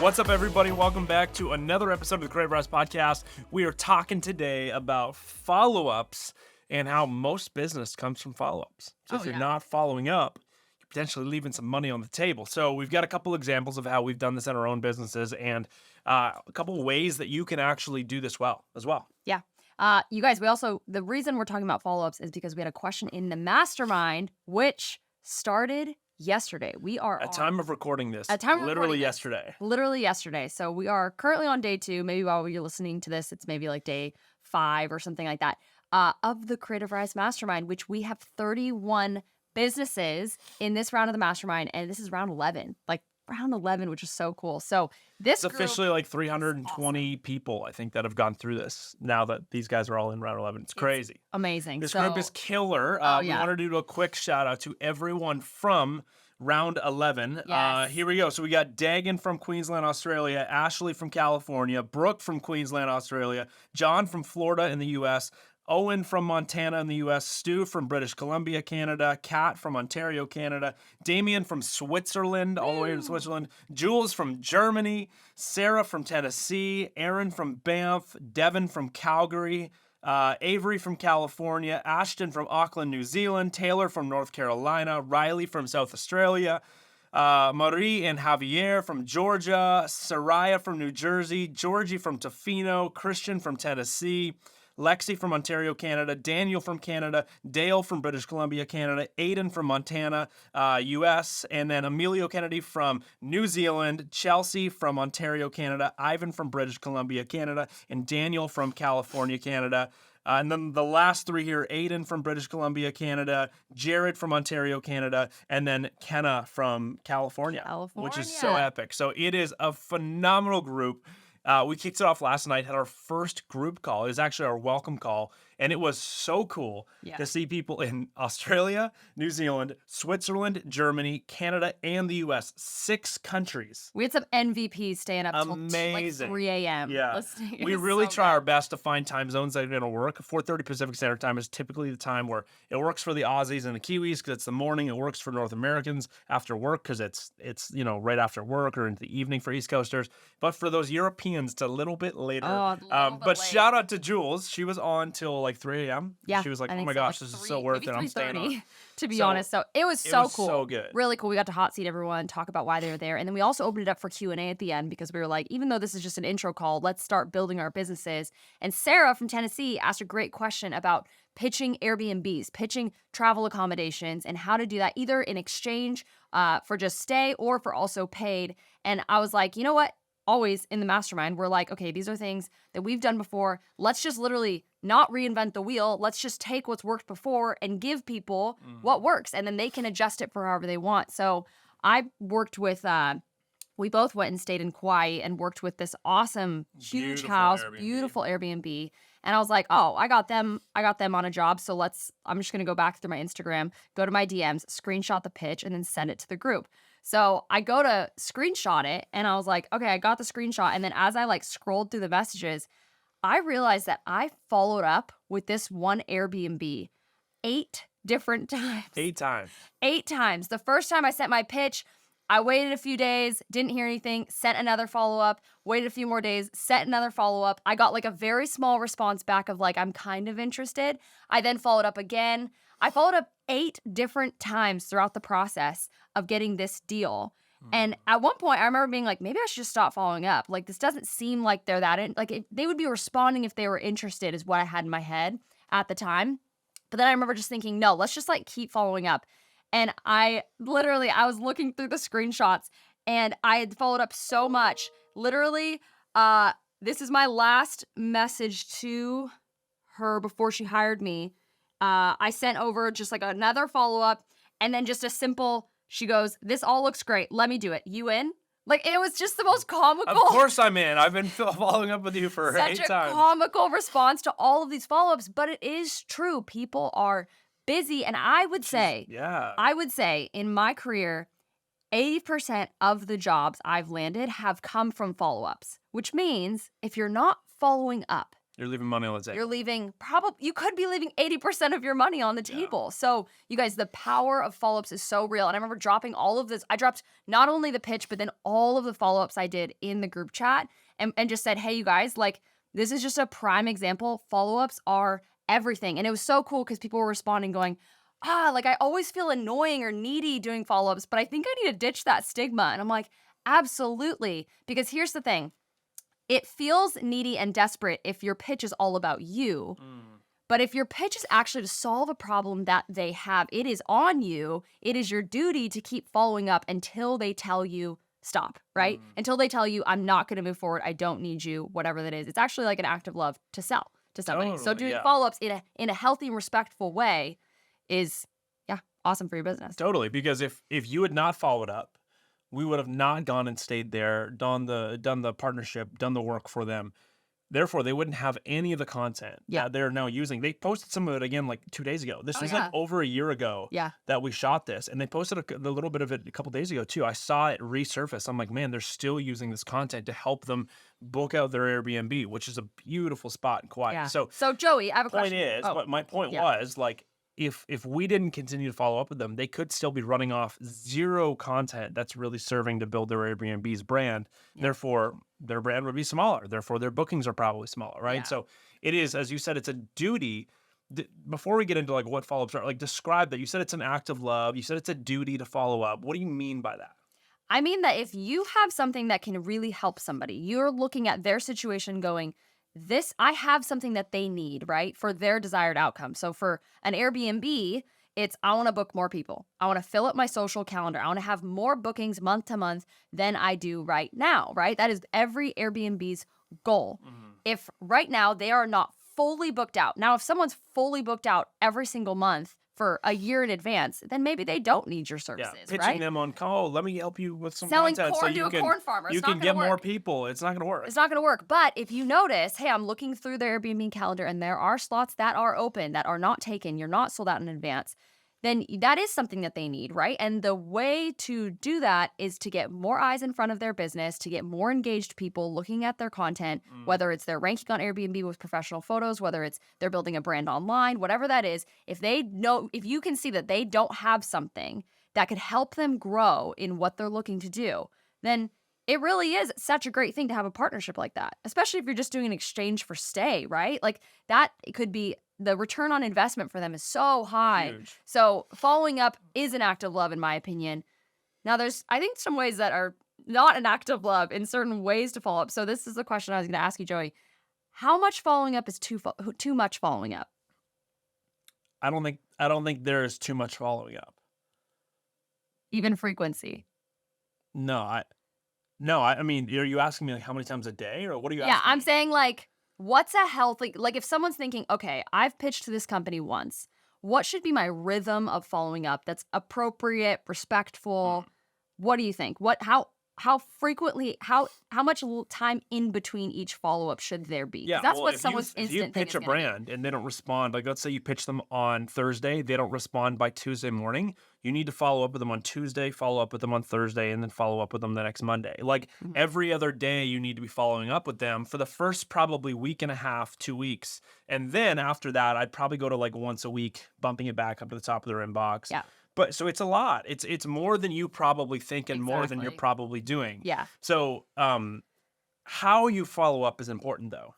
What's up, everybody? Welcome back to another episode of the Creativ Rise Podcast. We are talking today about follow-ups and how most business comes from follow-ups. So if you're not following up, you're potentially leaving some money on the table. So we've got a couple examples of how we've done this in our own businesses and a couple of ways that you can actually do this well as well. Yeah. You guys, the reason we're talking about follow-ups is because we had a question in the mastermind, which started yesterday. We are At time of recording this, yesterday. Literally yesterday. So we are currently on day 2. Maybe while you're listening to this, it's maybe like day 5 or something like that, of the Creativ Rise Mastermind, which we have 31 businesses in this round of the mastermind. And this is round 11, round 11, which is so cool. So it's officially like 320 people, I think, that have gone through this now that these guys are all in round 11. It's crazy. Amazing. This group is killer. We want to do a quick shout out to everyone from round 11. Yes. Here we go. So we got Dagan from Queensland, Australia, Ashley from California, Brooke from Queensland, Australia, John from Florida in the U.S., Owen from Montana in the U.S., Stu from British Columbia, Canada, Kat from Ontario, Canada, Damien from Switzerland, all the way to Switzerland, Jules from Germany, Sarah from Tennessee, Aaron from Banff, Devin from Calgary, Avery from California, Ashton from Auckland, New Zealand, Taylor from North Carolina, Riley from South Australia, Marie and Javier from Georgia, Soraya from New Jersey, Georgie from Tofino, Christian from Tennessee, Lexi from Ontario, Canada, Daniel from Canada, Dale from British Columbia, Canada, Aiden from Montana, U.S., and then Emilio Kennedy from New Zealand, Chelsea from Ontario, Canada, Ivan from British Columbia, Canada, and Daniel from California, Canada. And then the last 3 here, Aiden from British Columbia, Canada, Jared from Ontario, Canada, and then Kenna from California, which is so epic. So it is a phenomenal group. We kicked it off last night, had our first group call. It was actually our welcome call, and it was so cool to see people in Australia, New Zealand, Switzerland, Germany, Canada, and the U.S. 6 countries. We had some MVPs staying up till like 3 a.m. Yeah, listening. We really try our best to find time zones that are going to work. 4:30 Pacific Standard Time is typically the time where it works for the Aussies and the Kiwis because it's the morning. It works for North Americans after work because it's right after work or into the evening for East Coasters. But for those Europeans, it's a little bit later. But shout out to Jules. She was on till like 3 a.m. Yeah, she was like, "Oh my gosh, this is so worth it. I'm staying on." To be honest, so it was so cool, so good, really cool. We got to hot seat everyone, talk about why they were there, and then we also opened it up for Q&A at the end because we were like, even though this is just an intro call, let's start building our businesses. And Sarah from Tennessee asked a great question about pitching Airbnbs, pitching travel accommodations, and how to do that either in exchange for just stay or for also paid. And I was like, you know what? Always in the mastermind, we're like, okay, these are things that we've done before. Let's just literally not reinvent the wheel. Let's just take what's worked before and give people what works, and then they can adjust it for however they want. So I worked with, we both went and stayed in Kauai and worked with this awesome, huge house, beautiful Airbnb. And I was like, oh, I got them on a job. So I'm just going to go back through my Instagram, go to my DMs, screenshot the pitch, and then send it to the group. So I go to screenshot it, and I was like, okay, I got the screenshot. And then as I scrolled through the messages, I realized that I followed up with this one Airbnb 8 different times. 8 times. 8 times. The first time I sent my pitch, I waited a few days, didn't hear anything, sent another follow-up, waited a few more days, sent another follow-up. I got a very small response back of I'm kind of interested. I then followed up again. I followed up 8 different times throughout the process of getting this deal. And at one point, I remember being like, maybe I should just stop following up. This doesn't seem like they're that they would be responding if they were interested is what I had in my head at the time. But then I remember just thinking, no, let's just keep following up. And I was looking through the screenshots, and I had followed up so much. Literally, this is my last message to her before she hired me. I sent over just another follow-up, and then just a simple, she goes, "This all looks great. Let me do it. You in?" It was just the most comical. Of course I'm in. I've been following up with you for 8 times. Such a comical response to all of these follow-ups, but it is true. People are busy, and I would say in my career, 80% of the jobs I've landed have come from follow-ups, which means if you're not following up, You're leaving money on the You're table. leaving you could be leaving 80% of your money on the Yeah. table. So you guys, the power of follow-ups is so real. And I remember dropping all of this. I dropped not only the pitch, but then all of the follow-ups I did in the group chat and just said, hey, you guys, like, this is just a prime example. Follow-ups are everything. And it was so cool because people were responding going, like I always feel annoying or needy doing follow-ups, but I think I need to ditch that stigma. And I'm like, absolutely. Because here's the thing. It feels needy and desperate if your pitch is all about you. But if your pitch is actually to solve a problem that they have, it is on you. It is your duty to keep following up until they tell you stop, right? Until they tell you, I'm not going to move forward. I don't need you, whatever that is. It's actually like an act of love to sell to somebody. So Totally, doing yeah. follow-ups in a healthy and respectful way is, awesome for your business. Totally, because if you had not followed up, we would have not gone and stayed there, done the partnership, done the work for them. Therefore, they wouldn't have any of the content Yeah. that they're now using. They posted some of it again like 2 days ago. This Oh, was yeah. like over a year ago Yeah. that we shot this, and they posted a little bit of it a couple days ago too. I saw it resurface. I'm like, man, they're still using this content to help them book out their Airbnb, which is a beautiful spot in Kauai. Yeah. So So Joey, I have a point question. is, Oh, what my point yeah. was, like, if we didn't continue to follow up with them, they could still be running off zero content that's really serving to build their Airbnb's brand. Yeah. Therefore, their brand would be smaller. Therefore, their bookings are probably smaller, right? Yeah. So it is, as you said, it's a duty. Before we get into like what follow-ups are, like describe that. You said it's an act of love. You said it's a duty to follow up. What do you mean by that? I mean that if you have something that can really help somebody, you're looking at their situation going, I have something that they need, right? For their desired outcome. So for an Airbnb, it's I want to book more people. I want to fill up my social calendar. I want to have more bookings month to month than I do right now, right? That is every Airbnb's goal. If right now they are not fully booked out. Now, if someone's fully booked out every single month for a year in advance, then maybe they don't need your Yeah, services, pitching right? them on call. Let me help you with some Selling content corn so to you a can corn farmer. It's you not can gonna get more work. people. It's not going to work. It's not going to work. But if you notice, hey, I'm looking through the Airbnb calendar and there are slots that are open, that are not taken, you're not sold out in advance, then that is something that they need, right? And the way to do that is to get more eyes in front of their business, to get more engaged people looking at their content, whether it's they're ranking on Airbnb with professional photos, whether it's they're building a brand online, whatever that is. If you can see that they don't have something that could help them grow in what they're looking to do, then it really is such a great thing to have a partnership like that, especially if you're just doing an exchange for stay, right? Like that it could be the return on investment for them is so high. Huge. So following up is an act of love, in my opinion. Now, there's, I think, some ways that are not an act of love in certain ways to follow up. So this is the question I was going to ask you, Joey. How much following up is too much following up? I don't think there is too much following up. Even frequency. No, I mean, are you asking me like how many times a day, or what are you Yeah, asking I'm me? saying like, what's a healthy, like if someone's thinking, okay, I've pitched to this company once, what should be my rhythm of following up that's appropriate, respectful? What do you think? How frequently, how much time in between each follow-up should there be? 'Cause Yeah, that's well, what if someone's you, if you instant thing pitch is a gonna be. brand and they don't respond, like let's say you pitch them on Thursday, they don't respond by Tuesday morning, you need to follow up with them on Tuesday, follow up with them on Thursday, and then follow up with them the next Monday. Like every other day, you need to be following up with them for the first probably week and a half, 2 weeks. And then after that, I'd probably go to like once a week, bumping it back up to the top of their inbox. Yeah. But so it's a lot. It's more than you probably think and more than you're Exactly. probably doing. Yeah. So how you follow up is important though.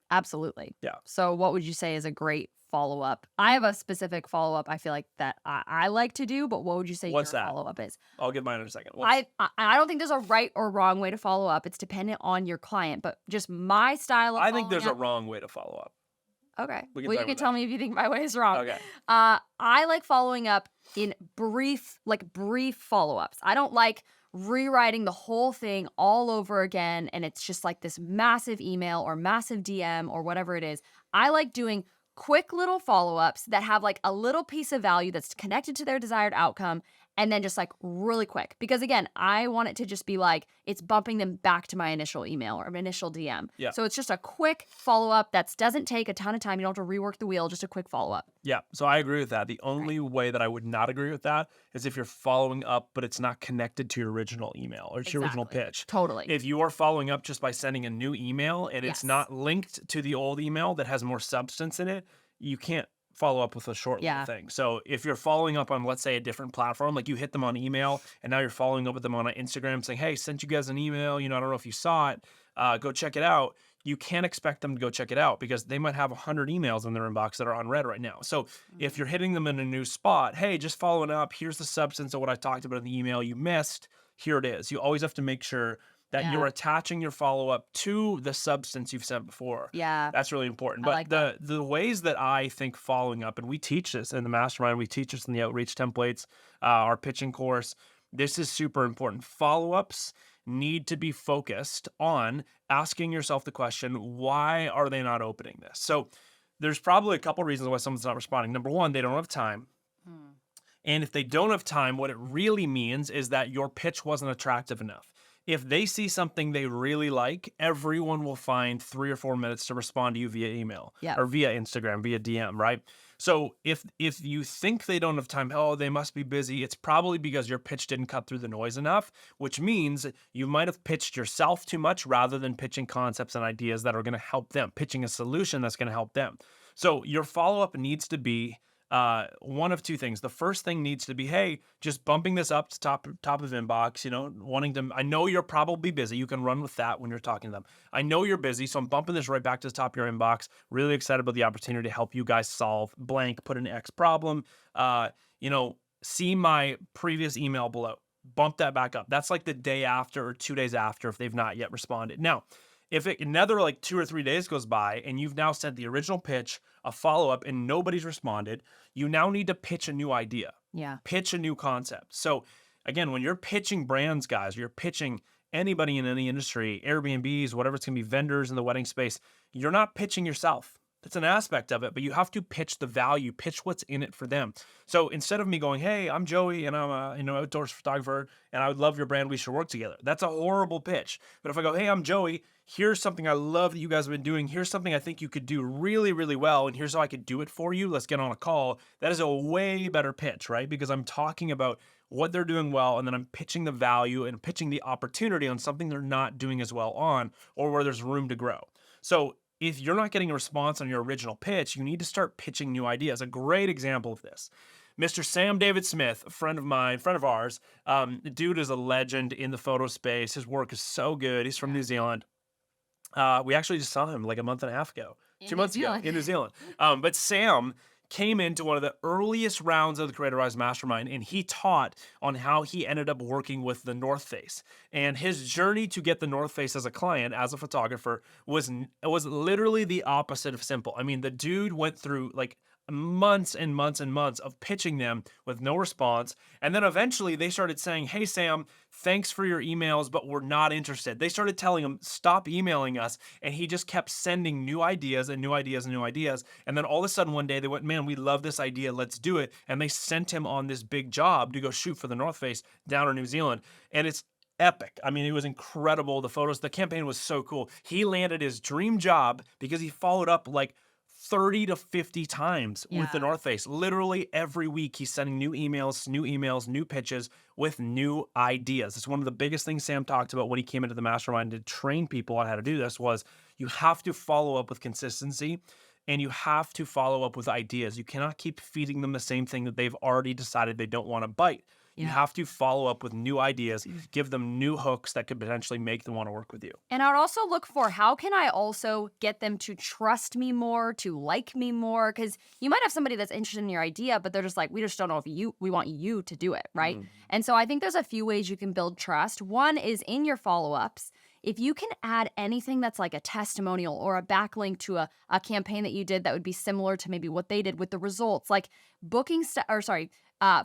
Absolutely. Yeah. So what would you say is a great follow-up? I have a specific follow-up I feel like that I like to do, but what would you say What's your that? follow-up is? I'll give mine in a second. I don't think there's a right or wrong way to follow up. It's dependent on your client, but just my style of I think there's a following wrong way to follow up. up. Okay. we can Well, you talk can about tell that. me if you think my way is wrong. Okay. I like following up in brief follow-ups. I don't like rewriting the whole thing all over again and it's just like this massive email or massive DM or whatever it is. I like doing quick little follow-ups that have like a little piece of value that's connected to their desired outcome and then just like really quick. Because again, I want it to just be like it's bumping them back to my initial email or my initial DM. Yeah. So it's just a quick follow up that doesn't take a ton of time. You don't have to rework the wheel, just a quick follow up. Yeah, so I agree with that. The only way that I would not agree with that is if you're following up, but it's not connected to your original email or to your original Exactly. pitch. Totally. If you are following up just by sending a new email and it's Yes. not linked to the old email that has more substance in it, you can't follow up with a short little Yeah. thing. So if you're following up on, let's say, a different platform, like you hit them on email and now you're following up with them on Instagram saying, hey, sent you guys an email, I don't know if you saw it, go check it out. You can't expect them to go check it out because they might have 100 emails in their inbox that are unread right now. So if you're hitting them in a new spot, hey, just following up, here's the substance of what I talked about in the email you missed. Here it is. You always have to make sure that you're attaching your follow-up to the substance you've sent before. Yeah. That's really important. I But like that. the ways that I think following up, and we teach this in the mastermind, we teach this in the outreach templates, our pitching course, this is super important. Follow-ups need to be focused on asking yourself the question, why are they not opening this? So there's probably a couple reasons why someone's not responding. Number one, they don't have time. And if they don't have time, what it really means is that your pitch wasn't attractive enough. If they see something they really like, everyone will find 3 or 4 minutes to respond to you via email or via Instagram, via DM, right? So if you think they don't have time, oh, they must be busy, it's probably because your pitch didn't cut through the noise enough, which means you might have pitched yourself too much rather than pitching concepts and ideas that are going to help them, pitching a solution that's going to help them. So your follow-up needs to be one of two things. The first thing needs to be, hey, just bumping this up to top of inbox, wanting to, I know you're probably busy. You can run with that when you're talking to them. I know you're busy, so I'm bumping this right back to the top of your inbox. Really excited about the opportunity to help you guys solve blank, put an X problem. See my previous email below. Bump that back up. That's like the day after or 2 days after if they've not yet responded. Now, if another like 2 or 3 days goes by and you've now sent the original pitch, a follow-up, and nobody's responded, you now need to pitch a new idea. Yeah. Pitch a new concept. So again, when you're pitching brands, guys, you're pitching anybody in any industry, Airbnbs, whatever it's going to be, vendors in the wedding space, you're not pitching yourself. That's an aspect of it, but you have to pitch the value, pitch what's in it for them. So instead of me going, hey, I'm Joey and I'm a outdoors photographer and I would love your brand, we should work together. That's a horrible pitch. But if I go, hey, I'm Joey, here's something I love that you guys have been doing. Here's something I think you could do really, really well. And here's how I could do it for you. Let's get on a call. That is a way better pitch, right? Because I'm talking about what they're doing well, and then I'm pitching the value and pitching the opportunity on something they're not doing as well on, or where there's room to grow. So if you're not getting a response on your original pitch, you need to start pitching new ideas. A great example of this, Mr. Sam David Smith, a friend of mine, friend of ours. The dude is a legend in the photo space. His work is so good. He's from New Zealand. We actually just saw him like a month and a half ago, 2 months ago in New Zealand. But Sam came into one of the earliest rounds of the Creativ Rise Mastermind, and he taught on how he ended up working with the North Face. And his journey to get the North Face as a client, as a photographer, was literally the opposite of simple. I mean, the dude went through like months and months and months of pitching them with no response. And then eventually they started saying, hey, Sam, thanks for your emails, but we're not interested. They started telling him, stop emailing us. And he just kept sending new ideas and new ideas and new ideas. And then all of a sudden one day they went, man, we love this idea. Let's do it. And they sent him on this big job to go shoot for the North Face down in New Zealand. And it's epic. I mean, it was incredible. The photos, the campaign was so cool. He landed his dream job because he followed up like 30 to 50 times with the North Face. Literally every week he's sending new emails, new pitches with new ideas. It's one of the biggest things Sam talked about when he came into the mastermind to train people on how to do this was you have to follow up with consistency and you have to follow up with ideas. You cannot keep feeding them the same thing that they've already decided they don't want to bite. You have to follow up with new ideas, give them new hooks that could potentially make them want to work with you. And I'd also look for how can I also get them to trust me more, to like me more? Because you might have somebody that's interested in your idea, but they're just like, we just don't know if we want you to do it, right? And so I think there's a few ways you can build trust. One is in your follow-ups. If you can add anything that's like a testimonial or a backlink to a campaign that you did that would be similar to maybe what they did with the results, like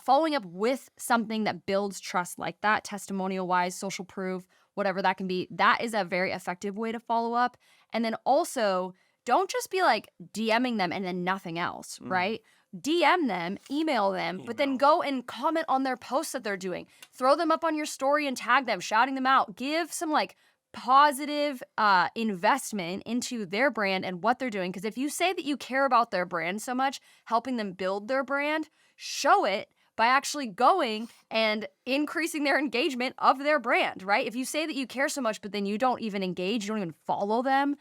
following up with something that builds trust like that, testimonial-wise, social proof, whatever that can be, that is a very effective way to follow up. And then also, don't just be like DMing them and then nothing else, right? DM them, email them, but then go and comment on their posts that they're doing. Throw them up on your story and tag them, shouting them out. Give some like positive investment into their brand and what they're doing. Because if you say that you care about their brand so much, helping them build their brand, show it by actually going and increasing their engagement of their brand, right? If you say that you care so much, but then you don't even engage, you don't even follow them,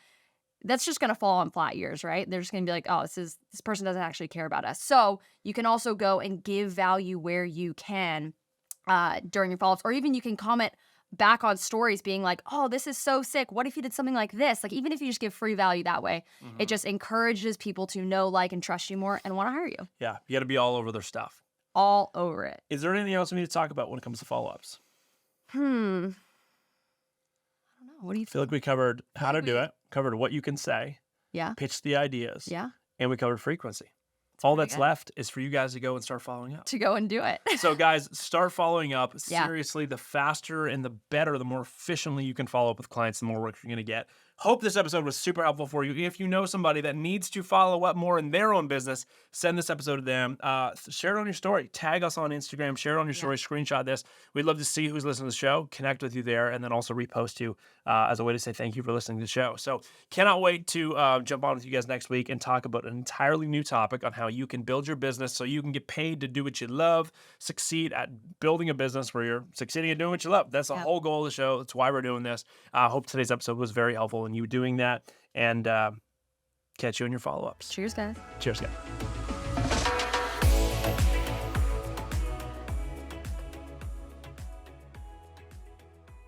that's just going to fall on flat ears, right? They're just going to be like, oh, this person doesn't actually care about us. So you can also go and give value where you can during your follow-ups, or even you can comment back on stories being like, oh, this is so sick. What if you did something like this? Like, even if you just give free value that way, it just encourages people to know, like, and trust you more and want to hire you. Yeah, you got to be all over their stuff. All over it. Is there anything else we need to talk about when it comes to follow-ups? I don't know. What do you I feel like we covered how to do it, covered what you can say, Yeah. pitch the ideas, Yeah. and we covered frequency. All pretty that's good. left is for you guys to go and start following up. To go and do it. So guys, start following up. Yeah. Seriously, the faster and the better, the more efficiently you can follow up with clients, the more work you're going to get. Hope this episode was super helpful for you. If you know somebody that needs to follow up more in their own business, send this episode to them. Share it on your story. Tag us on Instagram. Share it on your story. Screenshot this. We'd love to see who's listening to the show, connect with you there, and then also repost you as a way to say thank you for listening to the show. So cannot wait to jump on with you guys next week and talk about an entirely new topic on how you can build your business so you can get paid to do what you love, succeed at building a business where you're succeeding at doing what you love. That's the whole goal of the show. That's why we're doing this. Hope today's episode was very helpful in you doing that, and catch you in your follow-ups. Cheers, guys. Cheers, guys.